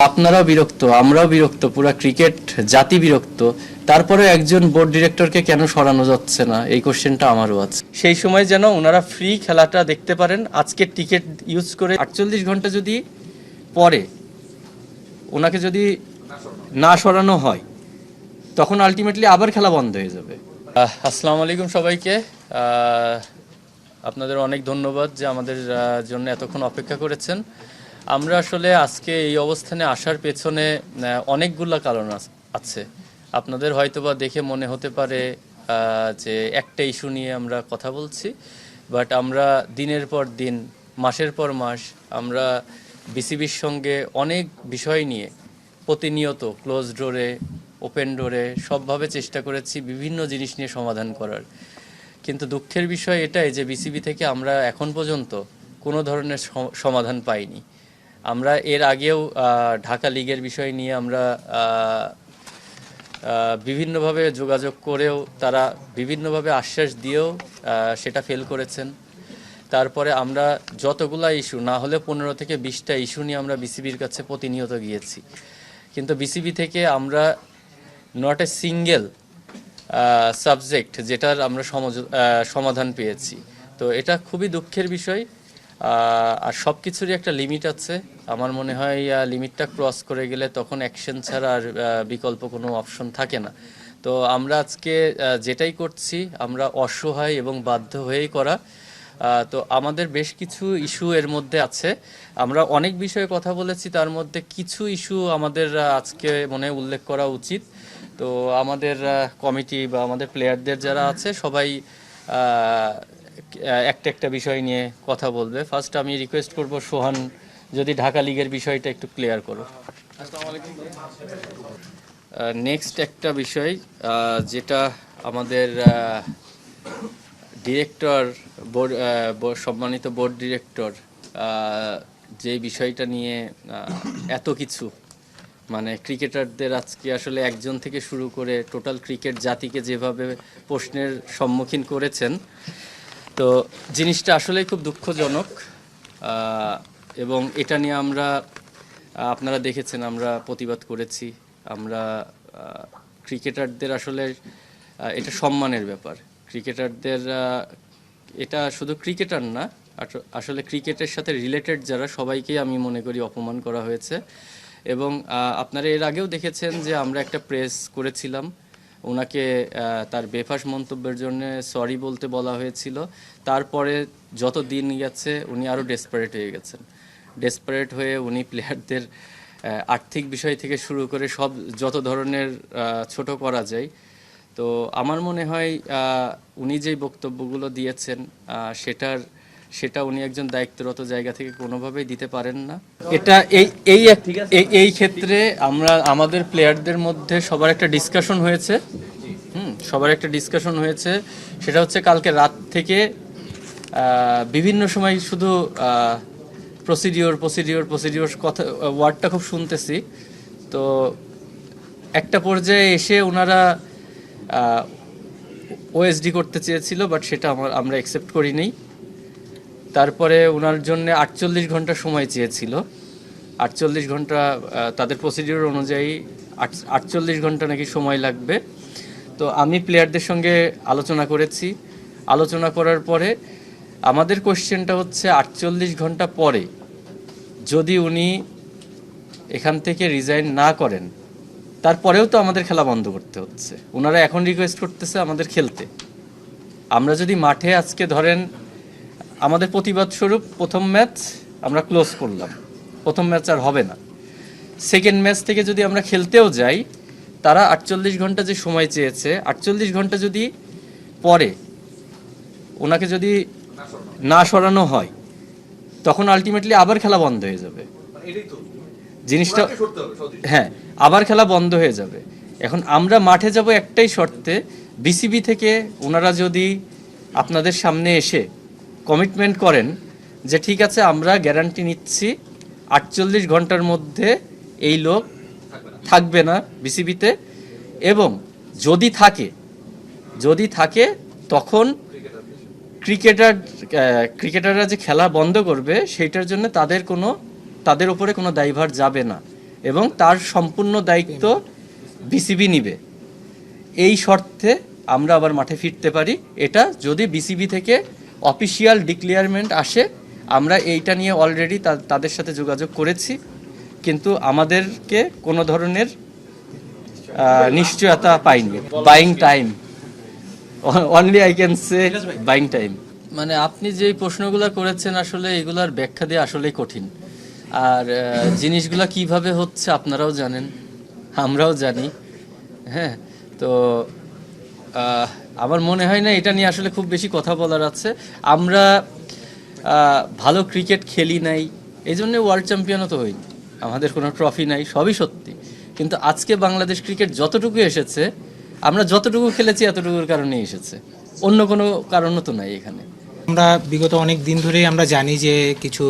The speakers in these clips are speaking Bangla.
আপনারাও বিরক্ত, আমরাও বিরক্ত, পুরা ক্রিকেট জাতি বিরক্ত। তারপরে একজন বোর্ড ডিরেক্টরকে কেন সরানো যাচ্ছে না, এই কোশ্চেনটা আমারও আছে। সেই সময় যেন ওনারা ফ্রি খেলাটা দেখতে পারেন। আজকে টিকিট ইউজ করে 48 ঘন্টা যদি পরে ওনাকে যদি না সরানো হয়, তখন আলটিমেটলি আবার খেলা বন্ধ হয়ে যাবে। আসসালামু আলাইকুম সবাইকে। আপনাদের অনেক ধন্যবাদ যে আমাদের জন্য এতক্ষণ অপেক্ষা করেছেন। আমরা আসলে আজকে এই অবস্থানে আসার পেছনে অনেকগুলো কারণ আছে। আপনাদের হয়তোবা দেখে মনে হতে পারে যে একটা ইস্যু নিয়ে আমরা কথা বলছি, বাট আমরা দিনের পর দিন, মাসের পর মাস আমরা বিসিবির সঙ্গে অনেক বিষয় নিয়ে প্রতিনিয়ত ক্লোজ ডোরে, ওপেন ডোরে সবভাবে চেষ্টা করেছি বিভিন্ন জিনিস নিয়ে সমাধান করার। কিন্তু দুঃখের বিষয় এটাই যে বিসিবি থেকে আমরা এখন পর্যন্ত কোনো ধরনের সমাধান পাইনি। আমরা এর আগেও ঢাকা লিগের বিষয় নিয়ে আমরা বিভিন্নভাবে যোগাযোগ করেও তারা বিভিন্নভাবে আশ্বাস দিয়েও সেটা ফেল করেছেন। তারপরে আমরা যতগুলা ইস্যু না হলে 15 থেকে 20টা ইস্যু নিয়ে আমরা বিসিবির কাছে প্রতিনিয়ত গিয়েছি, কিন্তু বিসিবি থেকে আমরা নট এ সিঙ্গেল সাবজেক্ট যেটার আমরা সমাধান পেয়েছি। তো এটা খুবই দুঃখের বিষয়। আর সব কিছুরই একটা লিমিট আছে। আমার মনে হয় লিমিটটা ক্রস করে গেলে তখন অ্যাকশন ছাড়া আর বিকল্প কোনো অপশন থাকে না। তো আমরা আজকে যেটাই করছি আমরা অসহায় এবং বাধ্য হয়েই করা। তো আমাদের বেশ কিছু ইস্যু এর মধ্যে আছে। আমরা অনেক বিষয়ে কথা বলেছি, তার মধ্যে কিছু ইস্যু আমাদের আজকে মনে উল্লেখ করা উচিত। তো আমাদের কমিটি বা আমাদের প্লেয়ারদের যারা আছে সবাই একটা একটা বিষয় নিয়ে কথা বলবে। ফার্স্ট আমি রিকোয়েস্ট করব সোহান যদি ঢাকা লিগের বিষয়টা একটু ক্লিয়ার করো। নেক্সট একটা বিষয় যেটা আমাদের ডিরেক্টর সম্মানিত বোর্ড ডিরেক্টর যে বিষয়টা নিয়ে এত কিছু মানে ক্রিকেটারদের আজকে আসলে একজন থেকে শুরু করে টোটাল ক্রিকেট জাতিকে যেভাবে প্রশ্নের সম্মুখীন করেছেন, তো জিনিসটা আসলেই খুব দুঃখজনক। এবং এটা নিয়ে আমরা আপনারা দেখেছেন আমরা প্রতিবাদ করেছি। আমরা ক্রিকেটারদের আসলে এটা সম্মানের ব্যাপার। ক্রিকেটারদের এটা শুধু ক্রিকেটার না, আসলে ক্রিকেটের সাথে রিলেটেড যারা সবাইকেই আমি মনে করি অপমান করা হয়েছে। এবং আপনারা এর আগেও দেখেছেন যে আমরা একটা প্রেস করেছিলাম, ওনাকে তার বেফাস মন্তব্যের জন্য সরি বলতে বলা হয়েছিল। তারপরে যত দিন গেছে উনি আরও ডেসপারেট হয়ে গেছেন। ডেসপারেট হয়ে উনি প্লেয়ারদের আর্থিক বিষয় থেকে শুরু করে সব যত ধরনের ছোট করা যায়। তো আমার মনে হয় উনি যেই বক্তব্যগুলো দিয়েছেন সেটা উনি একজন দায়িত্বরত জায়গা থেকে কোনোভাবেই দিতে পারেন না। এটা এই ক্ষেত্রে আমরা আমাদের প্লেয়ারদের মধ্যে সবার একটা ডিসকাশন হয়েছে। সবার একটা ডিসকাশন হয়েছে, সেটা হচ্ছে কালকে রাত থেকে বিভিন্ন সময় শুধু প্রসিডিওর কথা ওয়ার্ডটা খুব শুনতেছি। তো একটা পর্যায়ে এসে ওনারা ওএসডি করতে চেয়েছিল, বাট সেটা আমরা অ্যাকসেপ্ট করিনি। তারপরে ওনার জন্য 48 ঘন্টা সময় চেয়েছিল। 48 ঘন্টা তাদের প্রসিডিওর অনুযায়ী 48 ঘন্টা নাকি সময় লাগবে। তো আমি প্লেয়ারদের সঙ্গে আলোচনা করেছি। আলোচনা করার পরে আমাদের কোশ্চেনটা হচ্ছে 48 ঘন্টা পরে যদি উনি এখান থেকে রিজাইন না করেন, তারপরেও তো আমাদের খেলা বন্ধ করতে হচ্ছে। ওনারা এখন রিকোয়েস্ট করতেছে আমাদের খেলতে। আমরা যদি মাঠে আজকে ধরেন আমাদের প্রতিবাদ স্বরূপ প্রথম ম্যাচ আমরা ক্লোজ করলাম, প্রথম ম্যাচ আর হবে না। সেকেন্ড ম্যাচ থেকে যদি আমরা খেলতেও যাই, তারা 48 ঘন্টা যে সময় চেয়েছে, 48 ঘন্টা যদি পরে ওনাকে যদি না সরানো হয়, তখন আলটিমেটলি আবার খেলা বন্ধ হয়ে যাবে। জিনিসটা হ্যাঁ, আবার খেলা বন্ধ হয়ে যাবে। এখন আমরা মাঠে যাব একটাই শর্তে, বিসিবি থেকে ওনারা যদি আপনাদের সামনে এসে কমিটমেন্ট করেন যে ঠিক আছে আমরা গ্যারান্টি নিচ্ছি 48 ঘন্টার মধ্যে এই লোক থাকবে না বিসিবিতে, এবং যদি থাকে তখন ক্রিকেটাররা যে খেলা বন্ধ করবে সেইটার জন্য তাদের উপরে কোনো দায়ভার যাবে না। এবং তার সম্পূর্ণ দায়িত্ব বিসিবি নিবে। এই শর্তে আমরা আবার মাঠে ফিরতে পারি, এটা যদি বিসিবি থেকে অফিসিয়াল ডিক্লেয়ারমেন্ট আসে। আমরা এইটা নিয়ে অলরেডি তাদের সাথে যোগাযোগ করেছি, কিন্তু আমাদেরকে কোনো ধরনের নিশ্চয়তা পাইনি। Buying time, only I can say buying time. মানে আপনি যেই প্রশ্নগুলো করেছেন আসলে এগুলার ব্যাখ্যা দিয়ে আসলেই কঠিন। আর জিনিসগুলা কিভাবে হচ্ছে আপনারাও জানেন, আমরাও জানি। হ্যাঁ, তো আমার মনে হয় না এটা নিয়ে আসলে খুব বেশি কথা বলার আছে। আমরা ভালো ক্রিকেট খেলি নাই, এই জন্য ওয়ার্ল্ড চ্যাম্পিয়নও তো হইনি, আমাদের কোনো ট্রফি নাই, সবই সত্যি। কিন্তু আজকে বাংলাদেশ ক্রিকেট যতটুকু এসেছে, আমরা যতটুকু খেলেছি এতটুকুর কারণেই এসেছে, অন্য কোনো কারণও তো নাই এখানে। আমরা বিগত অনেক দিন ধরেই আমরা জানি যে কিছু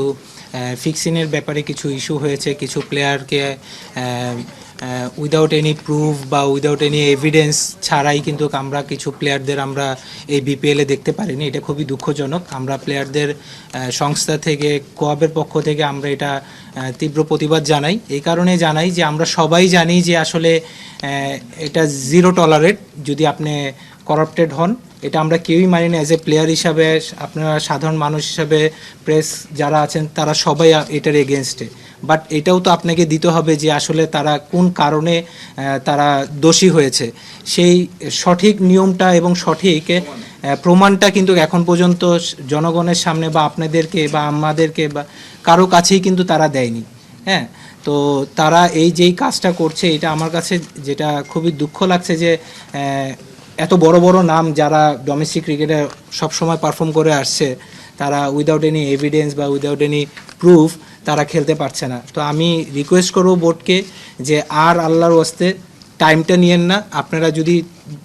ফিক্সিংয়ের ব্যাপারে কিছু ইস্যু হয়েছে, কিছু প্লেয়ারকে উইদাউট এনি প্রুফ বা উইদাউট এনি এভিডেন্স ছাড়াই কিন্তু আমরা কিছু প্লেয়ারদের আমরা এই বিপিএলে দেখতে পারিনি। এটা খুবই দুঃখজনক। আমরা প্লেয়ারদের সংস্থা থেকে, কোয়াবের পক্ষ থেকে আমরা এটা তীব্র প্রতিবাদ জানাই। এই কারণে জানাই যে আমরা সবাই জানি যে আসলে এটা জিরো টলারেট যদি আপনি করাপ্টেড হন। এটা আমরা কেউই মানি না। অ্যাজ এ প্লেয়ার হিসাবে, আপনারা সাধারণ মানুষ হিসাবে, প্রেস যারা আছেন তারা সবাই এটার এগেনস্টে। বাট এটাও তো আপনাকে দিতে হবে যে আসলে তারা কোন কারণে তারা দোষী হয়েছে, সেই সঠিক নিয়মটা এবং সঠিক প্রমাণটা কিন্তু এখন পর্যন্ত জনগণের সামনে বা আপনাদেরকে বা আমাদেরকে বা কারো কাছেই কিন্তু তারা দেয়নি। হ্যাঁ, তো তারা এই যেই কাজটা করছে, এটা আমার কাছে যেটা খুবই দুঃখ লাগছে যে এত বড় বড় নাম যারা ডোমেস্টিক ক্রিকেটে সবসময় পারফর্ম করে আসছে, তারা উইদাউট এনি এভিডেন্স বা উইদাউট এনি প্রুফ তারা খেলতে পারছে না। তো আমি রিকোয়েস্ট করব বোর্ডকে যে আর আল্লাহর ওয়াস্তে টাইমটা নিয়েন না। আপনারা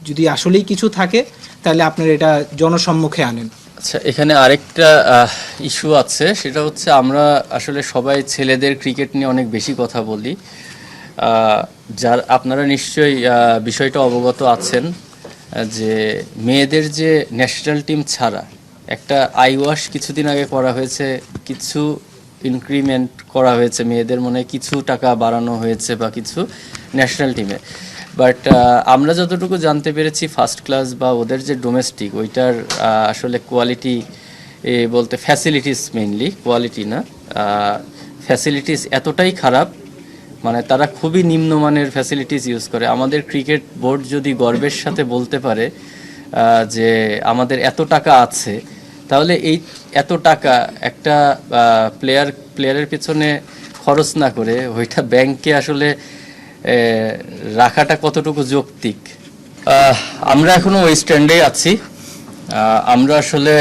যদি আসলেই কিছু থাকে তাহলে আপনারা এটা জনসম্মুখে আনেন। আচ্ছা, এখানে আরেকটা ইস্যু আছে, সেটা হচ্ছে আমরা আসলে সবাই ছেলেদের ক্রিকেট নিয়ে অনেক বেশি কথা বলি। যার আপনারা নিশ্চয়ই বিষয়টা অবগত আছেন যে মেয়েদের যে ন্যাশনাল টিম ছাড়া একটা আইওয়াশ কিছুদিন আগে করা হয়েছে, কিছু ইনক্রিমেন্ট করা হয়েছে মেয়েদের, মনে হয় কিছু টাকা বাড়ানো হয়েছে বা কিছু ন্যাশনাল টিমে। বাট আমরা যতটুকু জানতে পেরেছি ফার্স্ট ক্লাস বা ওদের যে ডোমেস্টিক, ওইটার আসলে কোয়ালিটি বলতে ফ্যাসিলিটিস, মেইনলি কোয়ালিটি না, ফ্যাসিলিটিস এতটাই খারাপ, মানে তারা খুবই নিম্নমানের ফ্যাসিলিটিস ইউজ করে। আমাদের ক্রিকেট বোর্ড যদি গর্বের সাথে বলতে পারে যে আমাদের এত টাকা আছে, তাহলে এই এত টাকা একটা প্লেয়ারের পেছনে খরচ না করে ওইটা ব্যাংকে আসলে রাখাটা কতটুকু যৌক্তিক। আমরা এখনো ওই স্ট্যান্ডেই আছি। আমরা আসলে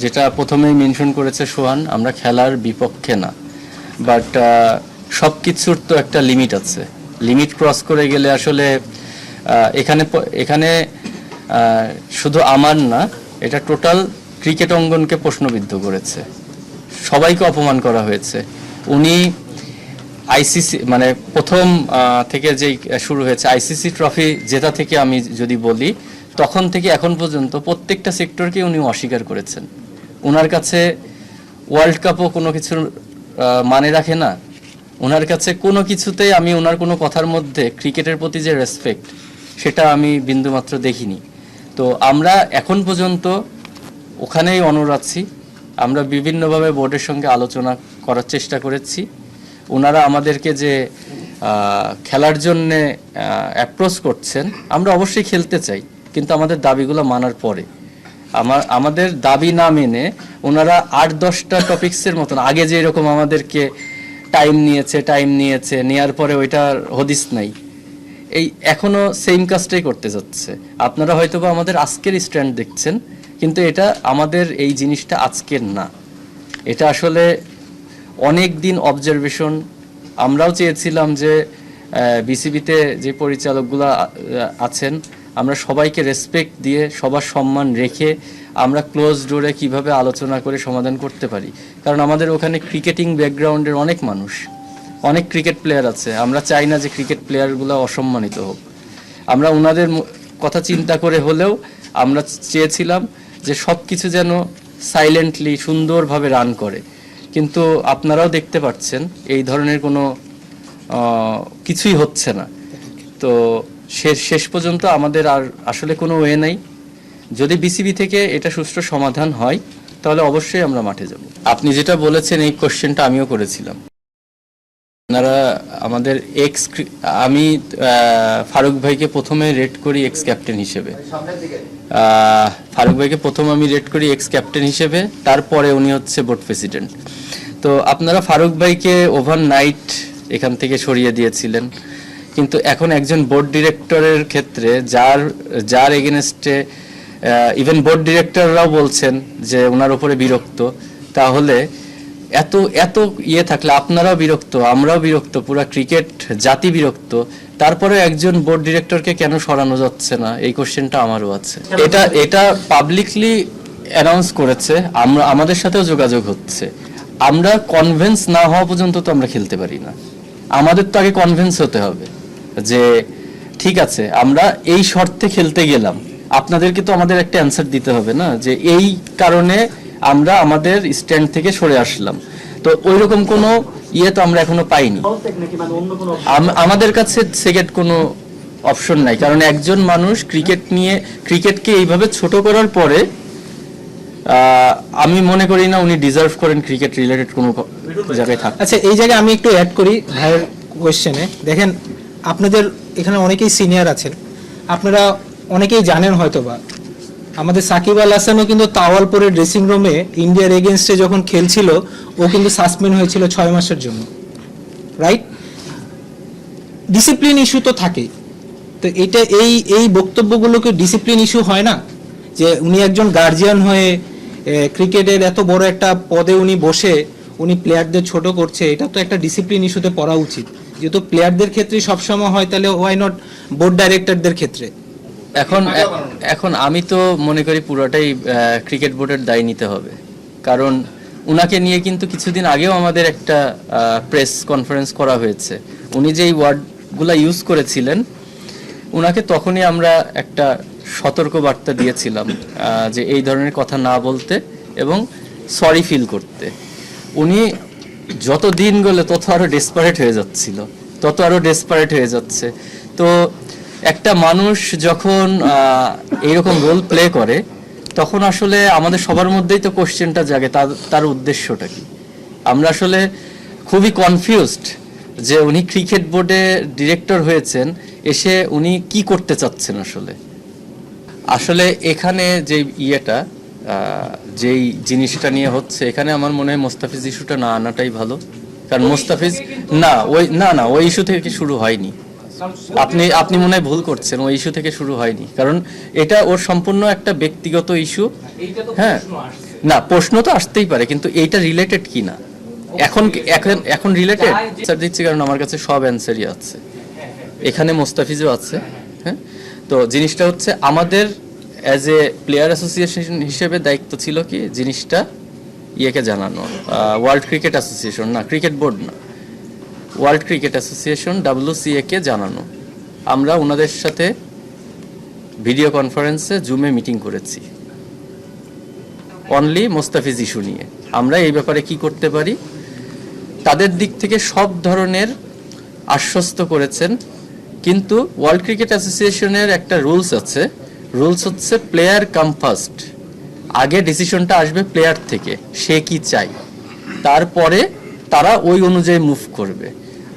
যেটা প্রথমেই মেনশন করেছে সোহান, আমরা খেলার বিপক্ষে না, বাট সব কিছুর তো একটা লিমিট আছে। লিমিট ক্রস করে গেলে আসলে এখানে শুধু আমার না, এটা টোটাল ক্রিকেট অঙ্গনকে প্রশ্নবিদ্ধ করেছে, সবাইকে অপমান করা হয়েছে। উনি আইসিসি মানে প্রথম থেকে যেই শুরু হয়েছে আইসিসি ট্রফি জেতা থেকে আমি যদি বলি, তখন থেকে এখন পর্যন্ত প্রত্যেকটা সেক্টরকে উনি অস্বীকার করেছেন। ওনার কাছে ওয়ার্ল্ড কাপও কোনো কিছুর মানে রাখে না। ওনার কাছে কোনো কিছুতেই আমি ওনার কোনো কথার মধ্যে ক্রিকেটের প্রতি যে রেসপেক্ট, সেটা আমি বিন্দুমাত্র দেখিনি। তো আমরা এখন পর্যন্ত ওখানেই অনড় আছি। আমরা বিভিন্নভাবে বোর্ডের সঙ্গে আলোচনা করার চেষ্টা করেছি। ওনারা আমাদেরকে যে খেলার জন্যে অ্যাপ্রোচ করছেন, আমরা অবশ্যই খেলতে চাই, কিন্তু আমাদের দাবিগুলো মানার পরে। আমাদের দাবি না মেনে ওনারা 8-10টা টপিক্সের মতন আগে যে এরকম আমাদেরকে টাইম নিয়েছে, নেওয়ার পরে ওইটার হদিস নাই, এই এখনো সেম কাজটাই করতে যাচ্ছে। আপনারা হয়তোবা আমাদের আজকের স্ট্যান্ড দেখছেন, কিন্তু এটা আমাদের এই জিনিসটা আজকের না, এটা আসলে অনেক দিন অবজারভেশন। আমরাও চেয়েছিলাম যে বিসিবিতে যে পরিচালকগুলো আছেন, আমরা সবাইকে রেসপেক্ট দিয়ে সবার সম্মান রেখে আমরা ক্লোজ ডোরে কিভাবে আলোচনা করে সমাধান করতে পারি। কারণ আমাদের ওখানে ক্রিকেটিং ব্যাকগ্রাউন্ডের অনেক মানুষ, অনেক ক্রিকেট প্লেয়ার আছে। আমরা চাই না যে ক্রিকেট প্লেয়ারগুলো অসম্মানিত হোক। আমরা ওনাদের কথা চিন্তা করে হলেও আমরা চেয়েছিলাম যে সব কিছু যেন সাইলেন্টলি সুন্দরভাবে রান করে। কিন্তু আপনারাও দেখতে পাচ্ছেন এই ধরনের কোনো কিছুই হচ্ছে না। তো শেষ পর্যন্ত আমাদের আর আসলে কোনো ওয়ে নাই। যদি বিসিবি থেকে এটা সুষ্ঠু সমাধান হয় তাহলে অবশ্যই আমরা মাঠে যাব। আপনি যেটা বলেছেন এই কোশ্চেনটা আমিও করেছিলাম। আপনারা আমাদের আমি ফারুক ভাইকে প্রথমে রেট করি এক্স ক্যাপ্টেন হিসেবে। ফারুক ভাইকে প্রথম আমি রেট করি এক্স ক্যাপ্টেন হিসেবে, তারপরে উনি হচ্ছে বোর্ড প্রেসিডেন্ট। তো আপনারা ফারুক ভাইকে ওভারনাইট এখান থেকে সরিয়ে দিয়েছিলেন, কিন্তু এখন একজন বোর্ড ডিরেক্টরের ক্ষেত্রে যার এগেনস্টে ইভেন বোর্ড ডিরেক্টররাও বলছেন যে ওনার উপরে বিরক্ত, তাহলে এত থাকলে আপনারাও বিরক্ত, আমরাও বিরক্ত, পুরা ক্রিকেট জাতি বিরক্ত, তারপরে একজন বোর্ড ডিরেক্টরকে কেন সরানো যাচ্ছে না, এই কোশ্চেনটা আমারও আছে। এটা পাবলিকলি অ্যানাউন্স করেছে, আমাদের সাথেও যোগাযোগ হচ্ছে। আমরা কনভিন্স না হওয়া পর্যন্ত তো আমরা খেলতে পারি না। আমাদের তো আগে কনভিন্স হতে হবে যে ঠিক আছে আমরা এই শর্তে খেলতে গেলাম, আপনাদেরকে তো আমাদের একটা অ্যান্সার দিতে হবে না যে এই কারণে আমরা আমাদের স্ট্যান্ড থেকে সরে আসলাম। তো ওইরকম কোনো তো আমরা এখনো পাইনি। আমাদের কাছে সেকেন্ড কোনো অপশন নাই, কারণ একজন মানুষ ক্রিকেটকে এইভাবে ছোট করার পরে আমি মনে করি না উনি ডিজার্ভ করেন ক্রিকেট রিলেটেড কোনো জায়গায় থাক। আচ্ছা, এই জায়গায় আমি একটু অ্যাড করি ভাইয়ের কোয়েশ্চেনে। দেখেন, আপনাদের এখানে অনেকেই সিনিয়র আছেন, আপনারা অনেকেই জানেন হয়তোবা আমাদের সাকিব আল হাসানও কিন্তু তাওয়ালপুরের ড্রেসিং রুমে ইন্ডিয়ার এগেনস্টে যখন খেলছিল ও কিন্তু সাসপেন্ড হয়েছিল 6 মাসের জন্য, রাইট? ডিসিপ্লিন ইস্যু তো থাকেই। তো এটা এই বক্তব্যগুলোকে ডিসিপ্লিন ইস্যু হয় না? যে উনি একজন গার্জিয়ান হয়ে ক্রিকেটের এত বড় একটা পদে উনি বসে উনি প্লেয়ারদের ছোট করছে, এটা তো একটা ডিসিপ্লিন ইস্যুতে পড়া উচিত। যেহেতু প্লেয়ারদের ক্ষেত্রে সবসময় হয়, তাহলে ওয়াই নট বোর্ড ডাইরেক্টরদের ক্ষেত্রে? এখন আমি তো মনে করি পুরোটাই ক্রিকেট বোর্ডের দায় নিতে হবে, কারণ উনাকে নিয়ে কিন্তু কিছুদিন আগেও আমাদের একটা প্রেস কনফারেন্স করা হয়েছে। উনি যেই ওয়ার্ডগুলা ইউজ করেছিলেন, উনাকে তখনই আমরা একটা সতর্ক বার্তা দিয়েছিলাম যে এই ধরনের কথা না বলতে এবং সরি ফিল করতে। উনি যত দিন গেলে তত আরো ডেসপারেট হয়ে যাচ্ছে। তো একটা মানুষ যখন এইরকম রোল প্লে করে, তখন আসলে আমাদের সবার মধ্যেই তো কোশ্চেনটা জাগে তার উদ্দেশ্যটা কি। আমরা আসলে খুবই কনফিউজড যে উনি ক্রিকেট বোর্ডে ডিরেক্টর হয়েছেন, এসে উনি কি করতে চাচ্ছেন আসলে এখানে যে যেই জিনিসটা নিয়ে হচ্ছে, এখানে আমার মনে হয় মোস্তাফিজ ইস্যুটা না আনাটাই ভালো। কারণ মোস্তাফিজ ওই ইস্যু থেকে শুরু হয়নি। আপনি মনে হয় ভুল করছেন, ওই ইস্যু থেকে শুরু হয়নি, কারণ এটা ওর সম্পূর্ণ একটা ব্যক্তিগত ইস্যু। হ্যাঁ, না, প্রশ্ন তো আসতেই পারে, কিন্তু এইটা রিলেটেড কি না এখন রিলেটেড স্যার দিচ্ছি, কারণ আমার কাছে সব অ্যান্সারই আছে, এখানে মোস্তাফিজও আছে। হ্যাঁ, তো জিনিসটা হচ্ছে আমাদের অ্যাজ এ প্লেয়ার অ্যাসোসিয়েশন হিসেবে দায়িত্ব ছিল কি জিনিসটা জানানো, ওয়ার্ল্ড ক্রিকেট অ্যাসোসিয়েশন না, ক্রিকেট বোর্ড না, ওয়ার্ল্ড ক্রিকেট অ্যাসোসিয়েশন WCA কে জানানো। আমরা ওনাদের সাথে ভিডিও কনফারেন্সে জুমে মিটিং করেছি অনলি মোস্তাফিজ ইস্যু নিয়ে। আমরা এই ব্যাপারে কি করতে পারি তাদের দিক থেকে সব ধরনের আশ্বস্ত করেছেন, কিন্তু ওয়ার্ল্ড ক্রিকেট অ্যাসোসিয়েশনের একটা রুলস হচ্ছে প্লেয়ার কাম ফার্স্ট। আগে ডিসিশনটা আসবে প্লেয়ার থেকে, সে কি চাই, তারপরে তারা ওই অনুযায়ী মুভ করবে।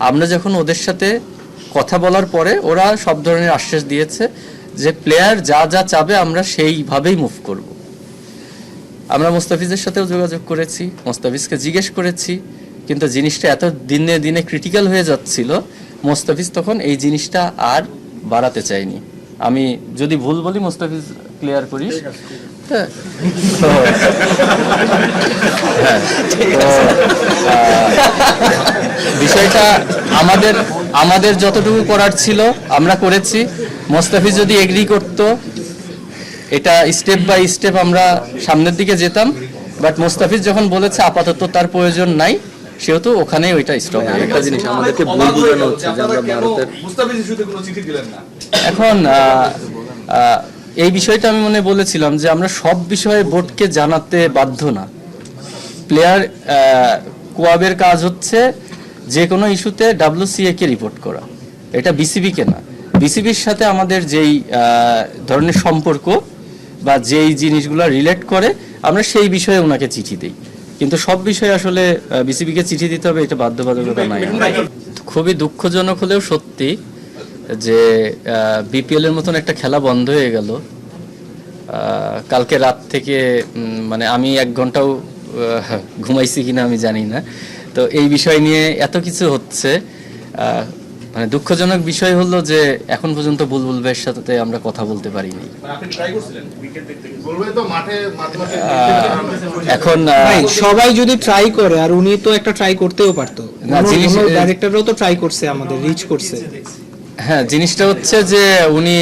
আমরা যখন ওদের সাথে কথা বলার পরে ওরা সব ধরনের আশ্বাস দিয়েছে যে প্লেয়ার যা যা চাবে আমরা সেইভাবেই মুভ করব। আমরা মোস্তাফিজের সাথেও যোগাযোগ করেছি, মোস্তাফিজকে জিজ্ঞেস করেছি, কিন্তু জিনিসটা এত দিনে দিনে ক্রিটিক্যাল হয়ে যাচ্ছিল, মোস্তাফিজ তখন এই জিনিসটা আর বাড়াতে চায়নি। আমি যদি ভুল বলি মোস্তাফিজ ক্লিয়ার করিস। হ্যাঁ, বিষয়টা আমাদের যতটুকু করার ছিল আমরা করেছি। মোস্তাফিজ যদি এগ্রি করতো, এটা স্টেপ বাই স্টেপ আমরা সামনের দিকে যেতাম, বাট মোস্তাফিজ যখন বলেছে আপাতত তার প্রয়োজন নাই, সেহেতু ওখানেই ওইটা স্টপ হয়ে গেছে। জিনিস আমাদেরকে ভুল বোঝানো হচ্ছে যে আমরা ভারতের মুস্তাফিজ ইস্যুতে কোনো চিঠি দিলেন না। এখন এই বিষয়টা আমি মনে বলেছিলাম যে আমরা সব বিষয়ে বোর্ডকে জানাতে বাধ্য না। প্লেয়ার কোয়াবের কাজ হচ্ছে যে কোনো ইস্যুতে WCA কে রিপোর্ট করা, এটা বিসিবিকে না। বিসিবির সাথে আমাদের যেই ধরনের সম্পর্ক বা যেই জিনিসগুলো রিলেট করে আমরা সেই বিষয়ে ওনাকে চিঠি দিই, কিন্তু সব বিষয়ে আসলে বিসিবিকে চিঠি দিতে হবে এটা বাধ্যবাধকতা নাই। খুবই দুঃখজনক হলেও সত্যি যে বিপিএল এর মতন একটা খেলা বন্ধ হয়ে গেল। কালকে রাত থেকে মানে আমি 1 ঘন্টাও ঘুমাইছি কিনা আমি জানি না। তো এই বিষয় নিয়ে এত কিছু হচ্ছে, মানে দুঃখজনক বিষয় হলো যে এখন পর্যন্ত বুলবুল ভাইয়ের সাথে আমরা কথা বলতে পারিনি। আপনি ট্রাই করছিলেন উইকেট দেখতে? এখন ভাই সবাই যদি ট্রাই করে, আর উনি তো একটা ট্রাই করতেও পারতো, ডাইরেক্টরও তো ট্রাই করছে, আমাদের রিচ করছে। হ্যাঁ, জিনিসটা হচ্ছে যে উনি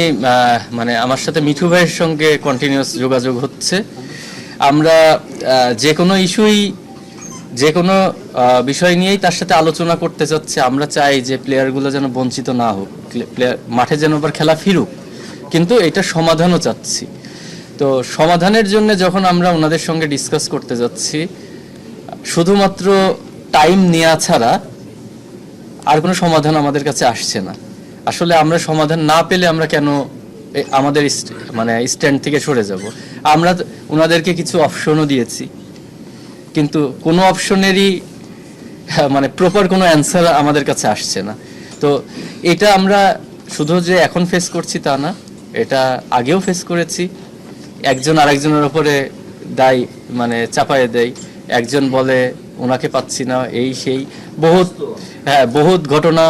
মানে আমার সাথে মিঠু ভাইয়ের সঙ্গে কন্টিনিউয়াস যোগাযোগ হচ্ছে। আমরা যে কোনো ইস্যুই, যে কোনো বিষয় নিয়েই তার সাথে আলোচনা করতে চাচ্ছি। আমরা চাই যে প্লেয়ারগুলো যেন বঞ্চিত না হোক, প্লেয়ার মাঠে যেন আবার খেলা ফিরুক, কিন্তু এটা সমাধানও চাচ্ছি। তো সমাধানের জন্য যখন আমরা ওনাদের সঙ্গে ডিসকাস করতে যাচ্ছি, শুধুমাত্র টাইম নেওয়া ছাড়া আর কোনো সমাধান আমাদের কাছে আসছে না। আসলে আমরা সমাধান না পেলে আমরা কেন আমাদের মানে স্ট্যান্ড থেকে সরে যাব? আমরা ওনাদেরকে কিছু অপশনও দিয়েছি, কিন্তু কোনো অপশনেরই মানে প্রপার কোনো অ্যান্সার আমাদের কাছে আসছে না। তো এটা আমরা শুধু যে এখন ফেস করছি তা না, এটা আগেও ফেস করেছি। একজন আরেকজনের উপরে দায় মানে চাপায়ে দেয়, একজন বলে ওনাকে পাচ্ছি না, এই সেই বহুত ঘটনা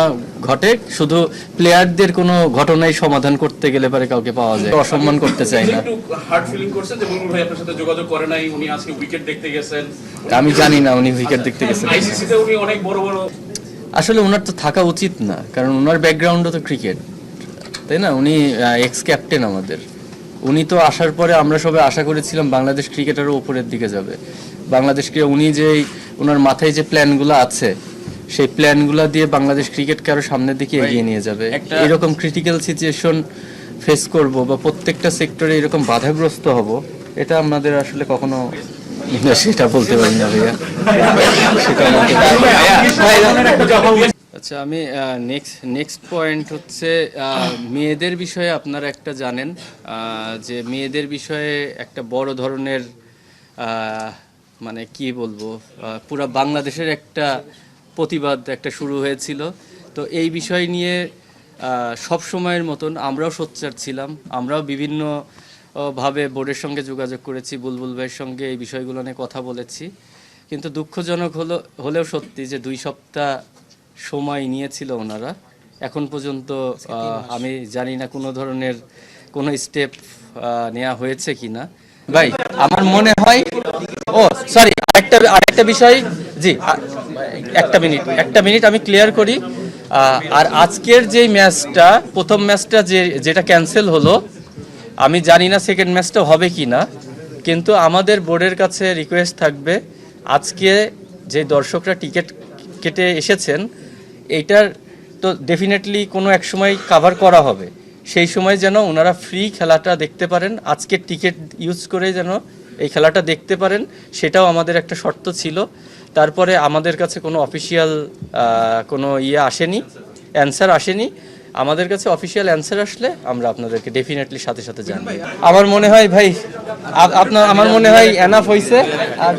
ঘটে। শুধু প্লেয়ারদের কোনো ঘটনাই সমাধান করতে গেলে পরে কাউকে পাওয়া যায়, অসম্মান করতে চাই না। একটু হার্ড ফিলিং করছেন যে বুলবুল ভাই আপনার সাথে যোগাযোগ করে নাই, উনি আজকে উইকেট দেখতে গেছেন। আমি জানি না উনি উইকেট দেখতে গেছেন। আইসিসি তে উনি অনেক বড় বড়, আসলে ওনার তো থাকা উচিত না, কারণ ওনার ব্যাকগ্রাউন্ডও তো ক্রিকেট, তাই না? উনি এক্স ক্যাপ্টেন আমাদের। উনি তো আসার পরে আমরা সবাই আশা করেছিলাম বাংলাদেশ ক্রিকেটারও উপরের দিকে যাবে। বাংলাদেশকে উনি যে ওনার মাথায় যে প্ল্যানগুলো আছে, সেই প্ল্যানগুলো দিয়ে বাংলাদেশ ক্রিকেটকে আরো সামনের দিকে এগিয়ে নিয়ে যাবে। এরকম ক্রিটিক্যাল সিচুয়েশন ফেস করব বা প্রত্যেকটা সেক্টরে এরকম বাধাগ্রস্ত হব, এটা আমাদের আসলে কখনো সেটা বলতে পারি না ভাইয়া, সেটা বলতে পারি না। আচ্ছা, আমি নেক্সট পয়েন্ট হচ্ছে মেয়েদের বিষয়ে আপনারা একটা জানেন যে মেয়েদের বিষয়ে একটা বড় ধরনের মানে কি বলবো, পুরা বাংলাদেশের একটা প্রতিবাদ একটা শুরু হয়েছিল। তো এই বিষয় নিয়ে সব সময়ের মতন আমরাও সোচ্চার ছিলাম, আমরাও বিভিন্ন ভাবে বোর্ডের সঙ্গে যোগাযোগ করেছি, বুলবুল ভাইয়ের সঙ্গে এই বিষয়গুলো নিয়ে কথা বলেছি। কিন্তু দুঃখজনক হলেও সত্যি যে 2 সপ্তাহ সময় নিয়েছিল ওনারা, এখন পর্যন্ত আমি জানি না কোনো ধরনের কোনো স্টেপ নেওয়া হয়েছে কিনা। ভাই আমার মনে হয়, ও সরি, আরেকটা বিষয়, জি একটা মিনিট আমি ক্লিয়ার করি। আর আজকের যে ম্যাচটা, প্রথম ম্যাচটা যেটা ক্যান্সেল হলো, আমি জানি না সেকেন্ড ম্যাচটা হবে কি না, কিন্তু আমাদের বোর্ডের কাছে রিকোয়েস্ট থাকবে, আজকে যে দর্শকরা টিকিট কেটে এসেছেন, এইটার তো ডেফিনেটলি কোনো এক সময় কাভার করা হবে, সেই সময় যেন ওনারা ফ্রি খেলাটা দেখতে পারেন, আজকের টিকিট ইউজ করে যেন এই খেলাটা দেখতে পারেন, সেটাও আমাদের একটা শর্ত ছিল। তারপরে আমাদের কাছে কোনো অফিসিয়াল কোনো আসেনি, অ্যান্সার আসেনি। আমাদের কাছে অফিসিয়াল অ্যান্সার আসলে আমরা আপনাদেরকে ডেফিনেটলি সাথে সাথে জানাবো। আমার মনে হয় ভাই, আমার মনে হয় এনাফ হয়েছে। আর